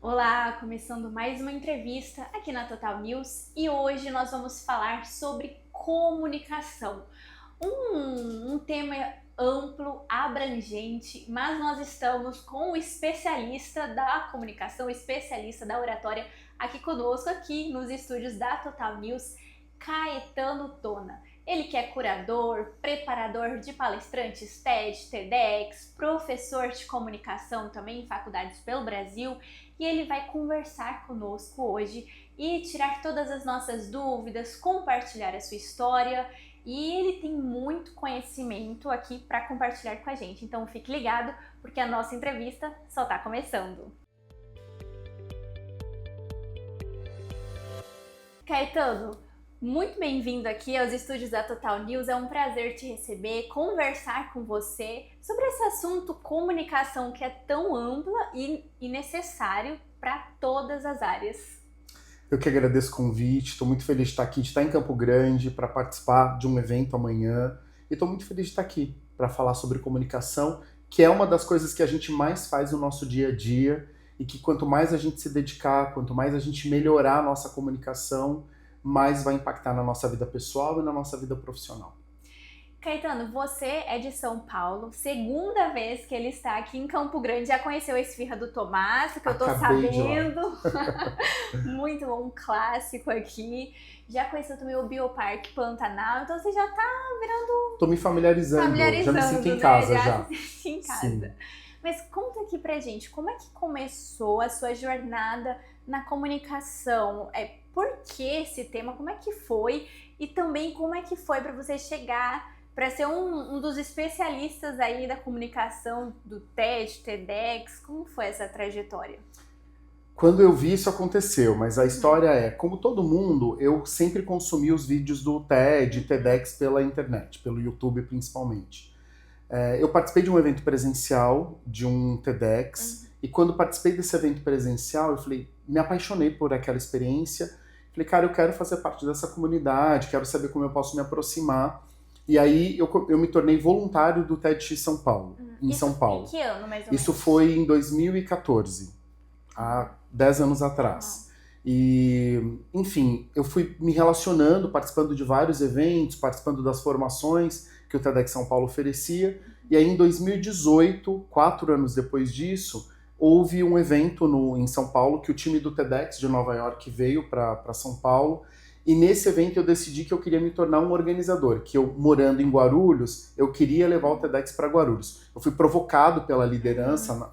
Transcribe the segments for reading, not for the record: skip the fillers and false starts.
Olá, começando mais uma entrevista aqui na Total News e hoje nós vamos falar sobre comunicação. Um tema amplo, abrangente, mas nós estamos com o especialista da comunicação, especialista da oratória aqui conosco, aqui nos estúdios da Total News, Caetano Tona. Ele que é curador, preparador de palestrantes TED, TEDx, professor de comunicação também em faculdades pelo Brasil, e ele vai conversar conosco hoje e tirar todas as nossas dúvidas, compartilhar a sua história, e ele tem muito conhecimento aqui para compartilhar com a gente. Então fique ligado, porque a nossa entrevista só está começando. Caetano, muito bem-vindo aqui aos estúdios da Total News, é um prazer te receber, conversar com você sobre esse assunto comunicação que é tão ampla e necessário para todas as áreas. Eu que agradeço o convite, estou muito feliz de estar aqui, de estar em Campo Grande para participar de um evento amanhã e estou muito feliz de estar aqui para falar sobre comunicação, que é uma das coisas que a gente mais faz no nosso dia a dia e que quanto mais a gente se dedicar, quanto mais a gente melhorar a nossa comunicação, mais vai impactar na nossa vida pessoal e na nossa vida profissional. Caetano, você é de São Paulo, segunda vez que ele está aqui em Campo Grande, já conheceu a Esfirra do Tomás, que eu tô sabendo, muito bom, um clássico aqui, já conheceu também o Bioparque Pantanal, então você já tá virando... Tô me familiarizando, já me sinto em casa, né? já. Se sente em casa. Sim. Mas conta aqui pra gente, como é que começou a sua jornada na comunicação? Por que esse tema? Como é que foi? E também como é que foi para você chegar para ser um dos especialistas aí da comunicação do TED, TEDx? Como foi essa trajetória? Quando eu vi, isso aconteceu, mas a história é, como todo mundo, eu sempre consumi os vídeos do TED, TEDx pela internet, pelo YouTube principalmente. Eu participei de um evento presencial, de um TEDx, e quando participei desse evento presencial, eu falei, me apaixonei por aquela experiência, falei, cara, eu quero fazer parte dessa comunidade, quero saber como eu posso me aproximar. E aí eu me tornei voluntário do TEDx São Paulo, em São Paulo. Em que ano, mais ou menos? Isso foi em 2014, há 10 anos atrás. E, enfim, eu fui me relacionando, participando de vários eventos, participando das formações que o TEDx São Paulo oferecia. E aí em 2018, 4 anos depois disso, houve um evento em São Paulo que o time do TEDx de Nova York veio para São Paulo. E nesse evento eu decidi que eu queria me tornar um organizador, que eu, morando em Guarulhos, eu queria levar o TEDx para Guarulhos. Eu fui provocado pela liderança,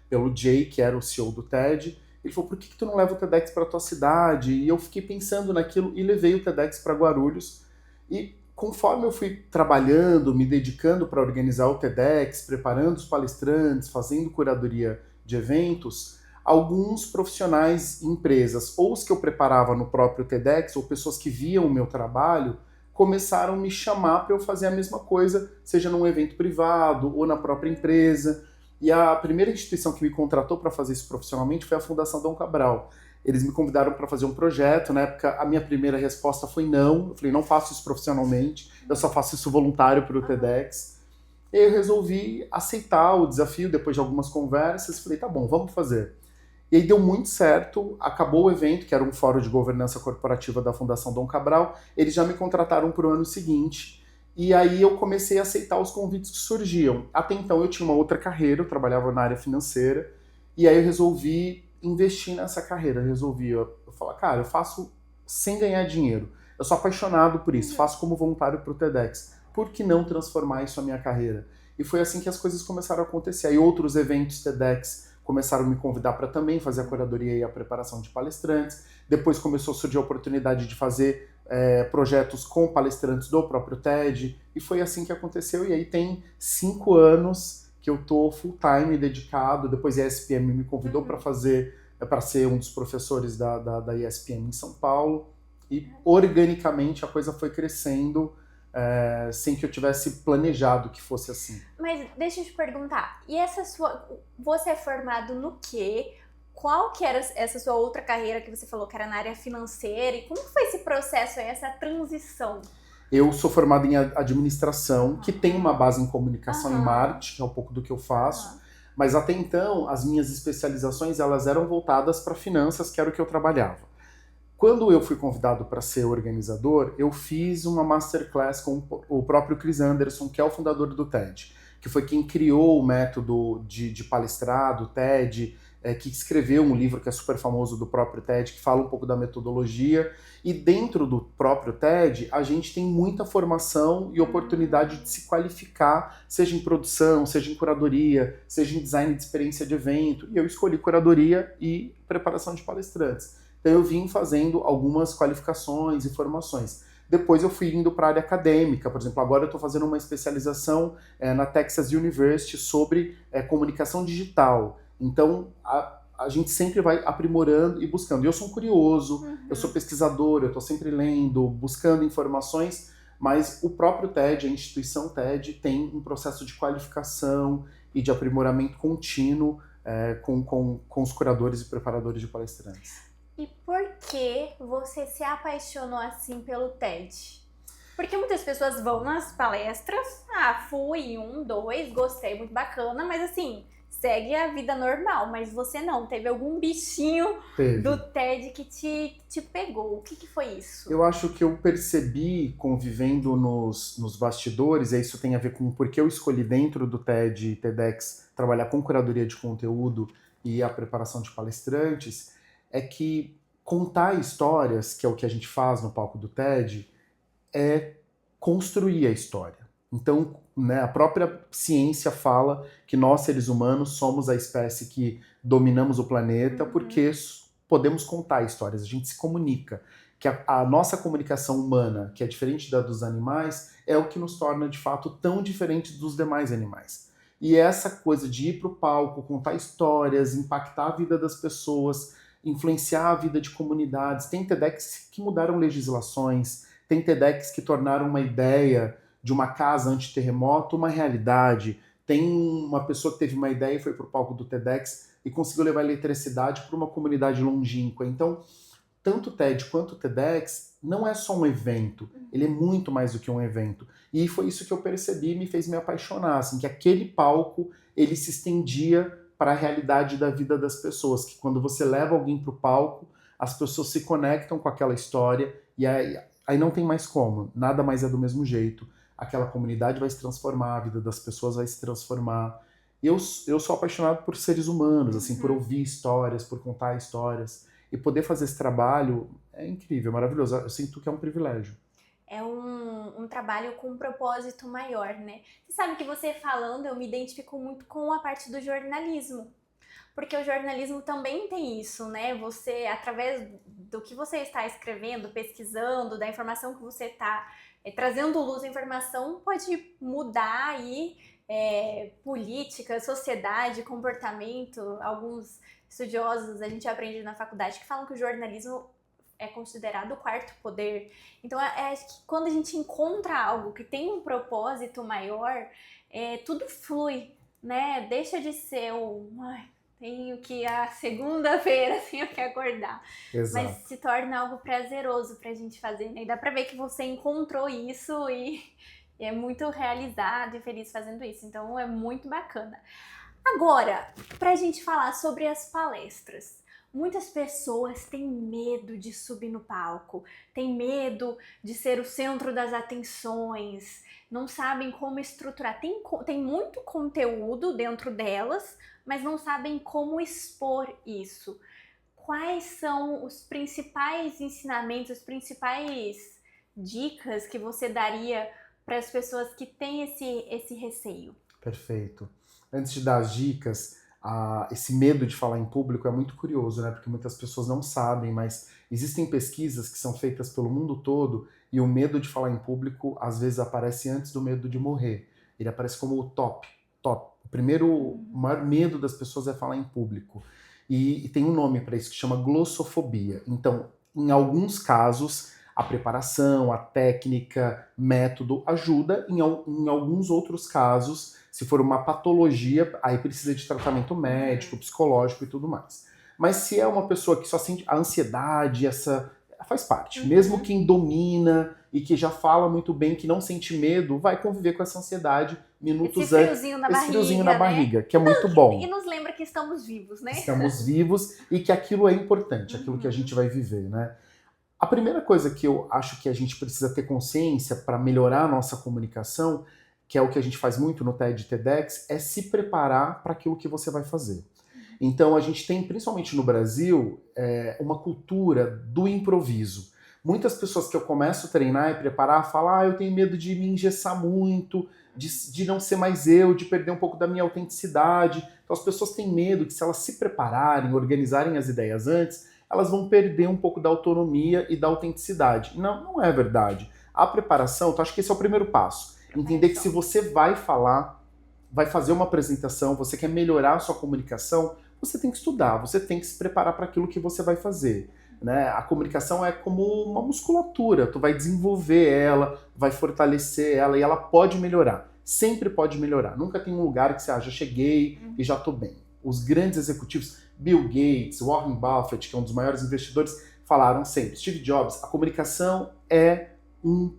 pelo Jay, que era o CEO do TED. Ele falou, por que tu não leva o TEDx para tua cidade? E eu fiquei pensando naquilo e levei o TEDx para Guarulhos. E conforme eu fui trabalhando, me dedicando para organizar o TEDx, preparando os palestrantes, fazendo curadoria de eventos, alguns profissionais e empresas, ou os que eu preparava no próprio TEDx, ou pessoas que viam o meu trabalho, começaram a me chamar para eu fazer a mesma coisa, seja num evento privado ou na própria empresa. E a primeira instituição que me contratou para fazer isso profissionalmente foi a Fundação Dom Cabral. Eles me convidaram para fazer um projeto, na época a minha primeira resposta foi não, eu falei, não faço isso profissionalmente, eu só faço isso voluntário para o TEDx. E aí eu resolvi aceitar o desafio, depois de algumas conversas, falei, tá bom, vamos fazer. E aí deu muito certo, acabou o evento, que era um fórum de governança corporativa da Fundação Dom Cabral, eles já me contrataram para o ano seguinte, e aí eu comecei a aceitar os convites que surgiam. Até então eu tinha uma outra carreira, eu trabalhava na área financeira, e aí eu resolvi investir nessa carreira, eu falar, cara, eu faço sem ganhar dinheiro, eu sou apaixonado por isso, faço como voluntário para o TEDx, por que não transformar isso na minha carreira? E foi assim que as coisas começaram a acontecer. Aí outros eventos TEDx começaram a me convidar para também fazer a curadoria e a preparação de palestrantes. Depois começou a surgir a oportunidade de fazer projetos com palestrantes do próprio TED. E foi assim que aconteceu. E aí tem 5 anos que eu tô full time dedicado. Depois a ESPM me convidou para ser um dos professores da ESPM em São Paulo. E organicamente a coisa foi crescendo. Sem que eu tivesse planejado que fosse assim. Mas deixa eu te perguntar, e você é formado no quê? Qual que era essa sua outra carreira que você falou que era na área financeira? E como foi esse processo aí, essa transição? Eu sou formado em administração, que tem uma base em comunicação e marketing, que é um pouco do que eu faço, Mas até então, as minhas especializações elas eram voltadas para finanças, que era o que eu trabalhava. Quando eu fui convidado para ser organizador, eu fiz uma masterclass com o próprio Chris Anderson, que é o fundador do TED, que foi quem criou o método de palestrar do TED, que escreveu um livro que é super famoso do próprio TED, que fala um pouco da metodologia. E dentro do próprio TED, a gente tem muita formação e oportunidade de se qualificar, seja em produção, seja em curadoria, seja em design de experiência de evento. E eu escolhi curadoria e preparação de palestrantes. Então eu vim fazendo algumas qualificações e formações. Depois eu fui indo para a área acadêmica, por exemplo, agora eu estou fazendo uma especialização na Texas University sobre comunicação digital. Então a gente sempre vai aprimorando e buscando. Eu sou um curioso, eu sou pesquisador, eu estou sempre lendo, buscando informações, mas o próprio TED, a instituição TED, tem um processo de qualificação e de aprimoramento contínuo com os curadores e preparadores de palestrantes. E por que você se apaixonou assim pelo TED? Porque muitas pessoas vão nas palestras, fui, 1, 2, gostei, muito bacana, mas assim, segue a vida normal, mas você não, teve algum bichinho do TED que te pegou. O que foi isso? Eu acho que eu percebi, convivendo nos bastidores, e isso tem a ver com porque eu escolhi dentro do TED e TEDx trabalhar com curadoria de conteúdo e a preparação de palestrantes, é que contar histórias, que é o que a gente faz no palco do TED, é construir a história. Então, né, a própria ciência fala que nós, seres humanos, somos a espécie que dominamos o planeta porque podemos contar histórias, a gente se comunica. Que a nossa comunicação humana, que é diferente da dos animais, é o que nos torna, de fato, tão diferentes dos demais animais. E essa coisa de ir para o palco, contar histórias, impactar a vida das pessoas, influenciar a vida de comunidades. Tem TEDx que mudaram legislações, tem TEDx que tornaram uma ideia de uma casa anti-terremoto uma realidade. Tem uma pessoa que teve uma ideia e foi para o palco do TEDx e conseguiu levar eletricidade para uma comunidade longínqua. Então, tanto o TED quanto o TEDx não é só um evento, ele é muito mais do que um evento. E foi isso que eu percebi e me fez me apaixonar, assim, que aquele palco ele se estendia para a realidade da vida das pessoas, que quando você leva alguém para o palco, as pessoas se conectam com aquela história e aí não tem mais como, nada mais é do mesmo jeito. Aquela comunidade vai se transformar, a vida das pessoas vai se transformar. Eu sou apaixonado por seres humanos, assim, por ouvir histórias, por contar histórias. E poder fazer esse trabalho é incrível, maravilhoso. Eu sinto que é um privilégio. É um trabalho com um propósito maior, né? Você sabe que você falando, eu me identifico muito com a parte do jornalismo. Porque o jornalismo também tem isso, né? Você, através do que você está escrevendo, pesquisando, da informação que você está trazendo luz à informação, pode mudar aí política, sociedade, comportamento. Alguns estudiosos, a gente aprende na faculdade, que falam que o jornalismo é considerado o quarto poder. Então, acho que quando a gente encontra algo que tem um propósito maior, tudo flui, né? Deixa de ser tenho que a segunda-feira tenho que acordar. Exato. Mas se torna algo prazeroso pra gente fazer, né? E dá pra ver que você encontrou isso e é muito realizado e feliz fazendo isso. Então é muito bacana. Agora, pra gente falar sobre as palestras. Muitas pessoas têm medo de subir no palco, têm medo de ser o centro das atenções, não sabem como estruturar. Tem muito conteúdo dentro delas, mas não sabem como expor isso. Quais são os principais ensinamentos, as principais dicas que você daria para as pessoas que têm esse receio? Perfeito. Antes de dar as dicas, esse medo de falar em público é muito curioso, né? Porque muitas pessoas não sabem, mas existem pesquisas que são feitas pelo mundo todo e o medo de falar em público às vezes aparece antes do medo de morrer. Ele aparece como o top. O maior medo das pessoas é falar em público. E tem um nome para isso que chama glossofobia. Então, em alguns casos, a preparação, a técnica, método ajuda. Em alguns outros casos, se for uma patologia, aí precisa de tratamento médico, psicológico e tudo mais. Mas se é uma pessoa que só sente a ansiedade, essa faz parte. Mesmo quem domina e que já fala muito bem, que não sente medo, vai conviver com essa ansiedade minutos antes. Esse friozinho na barriga, que é muito bom. E nos lembra que estamos vivos, né? Estamos vivos e que aquilo é importante, aquilo que a gente vai viver, né? A primeira coisa que eu acho que a gente precisa ter consciência para melhorar a nossa comunicação, que é o que a gente faz muito no TED e TEDx, é se preparar para aquilo que você vai fazer. Então a gente tem, principalmente no Brasil, uma cultura do improviso. Muitas pessoas que eu começo a treinar e preparar falam, eu tenho medo de me engessar muito, de não ser mais eu, de perder um pouco da minha autenticidade. Então as pessoas têm medo que se elas se prepararem, organizarem as ideias antes, elas vão perder um pouco da autonomia e da autenticidade. Não, não é verdade. A preparação, então acho que esse é o primeiro passo. Entender que se você vai falar, vai fazer uma apresentação, você quer melhorar a sua comunicação, você tem que estudar, você tem que se preparar para aquilo que você vai fazer. Né? A comunicação é como uma musculatura, tu vai desenvolver ela, vai fortalecer ela e ela pode melhorar. Sempre pode melhorar. Nunca tem um lugar que você já cheguei e já estou bem. Os grandes executivos, Bill Gates, Warren Buffett, que é um dos maiores investidores, falaram sempre, Steve Jobs, a comunicação é um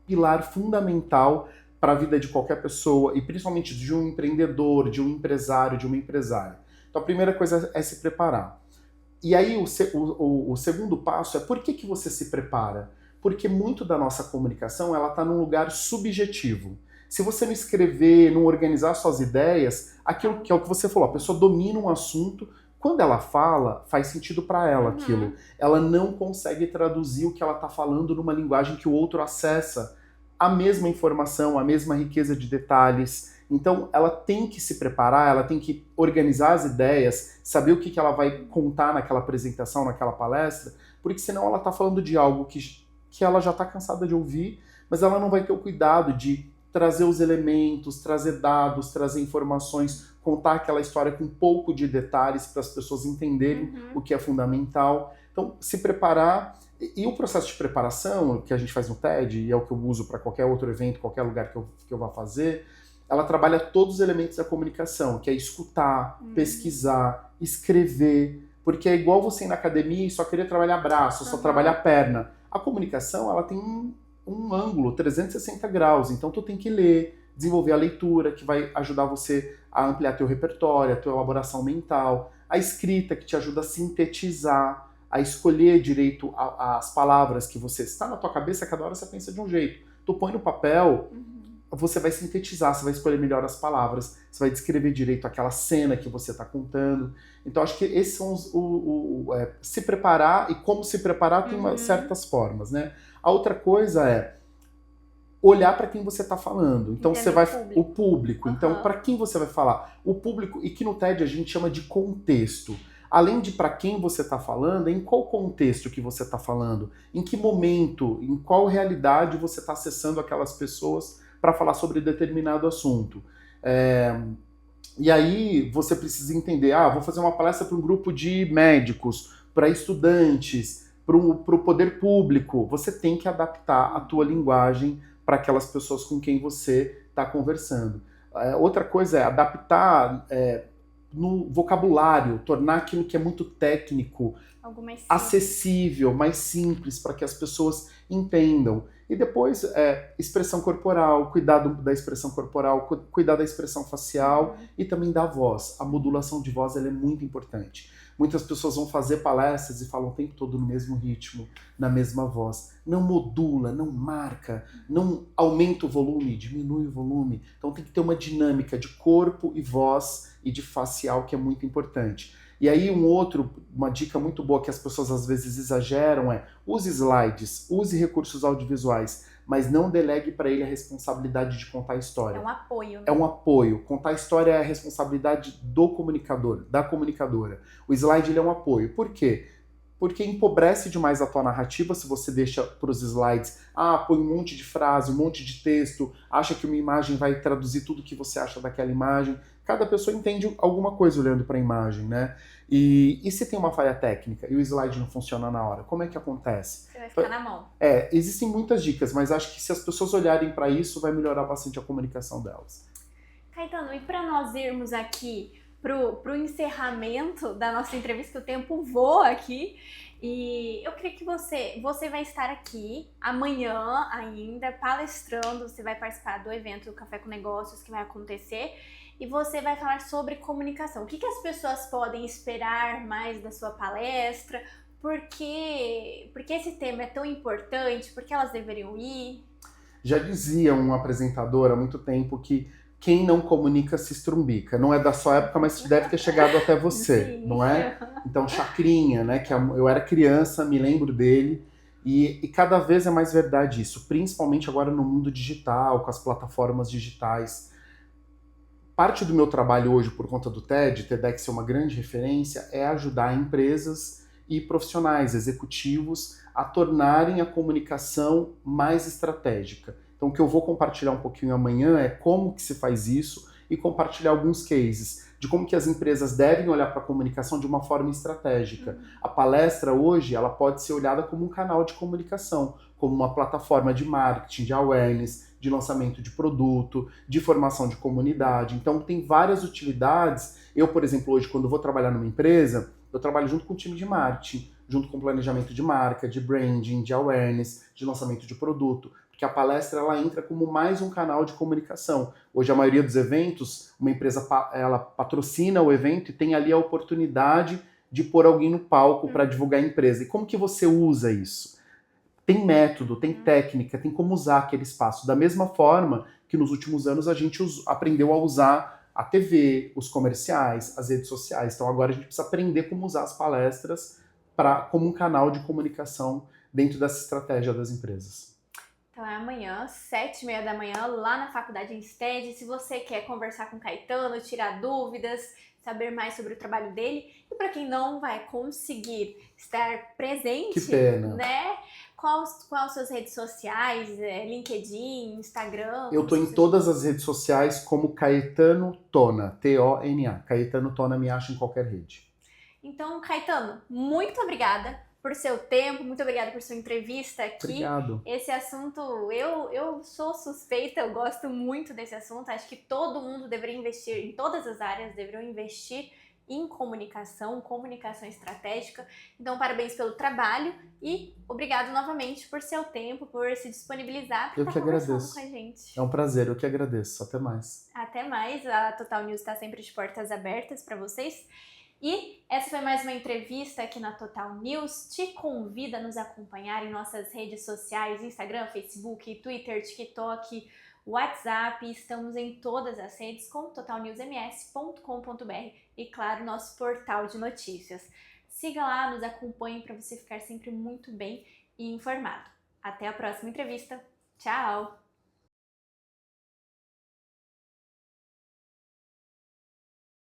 pilar fundamental para a vida de qualquer pessoa e principalmente de um empreendedor, de um empresário, de uma empresária. Então a primeira coisa é se preparar. E aí o segundo passo é por que você se prepara? Porque muito da nossa comunicação ela está num lugar subjetivo. Se você não escrever, não organizar suas ideias, aquilo que é o que você falou, a pessoa domina um assunto, quando ela fala, faz sentido para ela aquilo. Ela não consegue traduzir o que ela está falando numa linguagem que o outro acessa a mesma informação, a mesma riqueza de detalhes. Então, ela tem que se preparar, ela tem que organizar as ideias, saber o que ela vai contar naquela apresentação, naquela palestra, porque senão ela está falando de algo que ela já está cansada de ouvir, mas ela não vai ter o cuidado de trazer os elementos, trazer dados, trazer informações, contar aquela história com um pouco de detalhes para as pessoas entenderem o que é fundamental. Então, se preparar. E o processo de preparação que a gente faz no TED, e é o que eu uso para qualquer outro evento, qualquer lugar que eu vá fazer, ela trabalha todos os elementos da comunicação, que é escutar, pesquisar, escrever, porque é igual você ir na academia e só querer trabalhar braço, só trabalhar perna. A comunicação, ela tem um ângulo 360 graus, então tu tem que ler, desenvolver a leitura, que vai ajudar você a ampliar teu repertório, a tua elaboração mental, a escrita, que te ajuda a sintetizar, a escolher direito as palavras que você está na tua cabeça, cada hora você pensa de um jeito. Tu põe no papel, você vai sintetizar, você vai escolher melhor as palavras, você vai descrever direito aquela cena que você está contando. Então acho que esses são se preparar, e como se preparar tem certas formas, né? A outra coisa é olhar para quem você está falando. Então você vai o público. Então para quem você vai falar? O público, e que no TED a gente chama de contexto. Além de para quem você está falando, em qual contexto que você está falando, em que momento, em qual realidade você está acessando aquelas pessoas para falar sobre determinado assunto. E aí você precisa entender, vou fazer uma palestra para um grupo de médicos, para estudantes, para o poder público. Você tem que adaptar a tua linguagem para aquelas pessoas com quem você está conversando. Outra coisa é adaptar no vocabulário, tornar aquilo que é muito técnico, acessível, mais simples, para que as pessoas entendam. E depois, expressão corporal, cuidado da expressão corporal, cuidar da expressão facial e também da voz. A modulação de voz ela é muito importante. Muitas pessoas vão fazer palestras e falam o tempo todo no mesmo ritmo, na mesma voz. Não modula, não marca, não aumenta o volume, diminui o volume. Então tem que ter uma dinâmica de corpo e voz e de facial que é muito importante. E aí uma dica muito boa que as pessoas às vezes exageram é use slides, use recursos audiovisuais, mas não delegue para ele a responsabilidade de contar a história. É um apoio. Né? É um apoio. Contar a história é a responsabilidade do comunicador, da comunicadora. O slide ele é um apoio. Por quê? Porque empobrece demais a tua narrativa se você deixa para os slides, põe um monte de frase, um monte de texto, acha que uma imagem vai traduzir tudo que você acha daquela imagem. Cada pessoa entende alguma coisa olhando para a imagem, né? E se tem uma falha técnica e o slide não funciona na hora, como é que acontece? Você vai ficar na mão. Existem muitas dicas, mas acho que se as pessoas olharem para isso, vai melhorar bastante a comunicação delas. Caetano, e para nós irmos aqui pro encerramento da nossa entrevista, que o tempo voa aqui. E eu queria que você vai estar aqui amanhã ainda palestrando, você vai participar do evento do Café com Negócios que vai acontecer e você vai falar sobre comunicação. O que as pessoas podem esperar mais da sua palestra? Porque esse tema é tão importante? Por que elas deveriam ir? Já dizia um apresentador há muito tempo que quem não comunica se estrumbica. Não é da sua época, mas deve ter chegado até você, Sim. não é? Então, Chacrinha, né? Que eu era criança, me lembro dele. E cada vez é mais verdade isso, principalmente agora no mundo digital, com as plataformas digitais. Parte do meu trabalho hoje, por conta do TEDx ser uma grande referência, é ajudar empresas e profissionais, executivos, a tornarem a comunicação mais estratégica. Então, o que eu vou compartilhar um pouquinho amanhã é como que se faz isso e compartilhar alguns cases de como que as empresas devem olhar para a comunicação de uma forma estratégica. A palestra hoje, ela pode ser olhada como um canal de comunicação, como uma plataforma de marketing, de awareness, de lançamento de produto, de formação de comunidade. Então, tem várias utilidades. Eu, por exemplo, hoje, quando vou trabalhar numa empresa, eu trabalho junto com o time de marketing, junto com planejamento de marca, de branding, de awareness, de lançamento de produto, porque a palestra ela entra como mais um canal de comunicação. Hoje a maioria dos eventos, uma empresa ela patrocina o evento e tem ali a oportunidade de pôr alguém no palco para divulgar a empresa. E como que você usa isso? Tem método, tem técnica, tem como usar aquele espaço. Da mesma forma que nos últimos anos a gente aprendeu a usar a TV, os comerciais, as redes sociais. Então agora a gente precisa aprender como usar as palestras como um canal de comunicação dentro dessa estratégia das empresas. Então é amanhã, 7h30 da manhã, lá na Faculdade Instead. Se você quer conversar com o Caetano, tirar dúvidas, saber mais sobre o trabalho dele. E para quem não vai conseguir estar presente, que pena, né? Quais suas redes sociais? LinkedIn, Instagram? Eu tô em todas as redes sociais como Caetano Tona, T-O-N-A. Caetano Tona me acha em qualquer rede. Então, Caetano, muito obrigada por seu tempo, muito obrigada por sua entrevista aqui. Obrigado. Esse assunto, eu sou suspeita, eu gosto muito desse assunto. Acho que todo mundo deveria investir, em todas as áreas, deveriam investir em comunicação estratégica. Então, parabéns pelo trabalho e obrigado novamente por seu tempo, por se disponibilizar para estar conversando com a gente. É um prazer, eu que agradeço. Até mais. Até mais, a Total News está sempre de portas abertas para vocês. E essa foi mais uma entrevista aqui na Total News. Te convido a nos acompanhar em nossas redes sociais, Instagram, Facebook, Twitter, TikTok, WhatsApp. Estamos em todas as redes como totalnewsms.com.br e, claro, nosso portal de notícias. Siga lá, nos acompanhe para você ficar sempre muito bem e informado. Até a próxima entrevista. Tchau!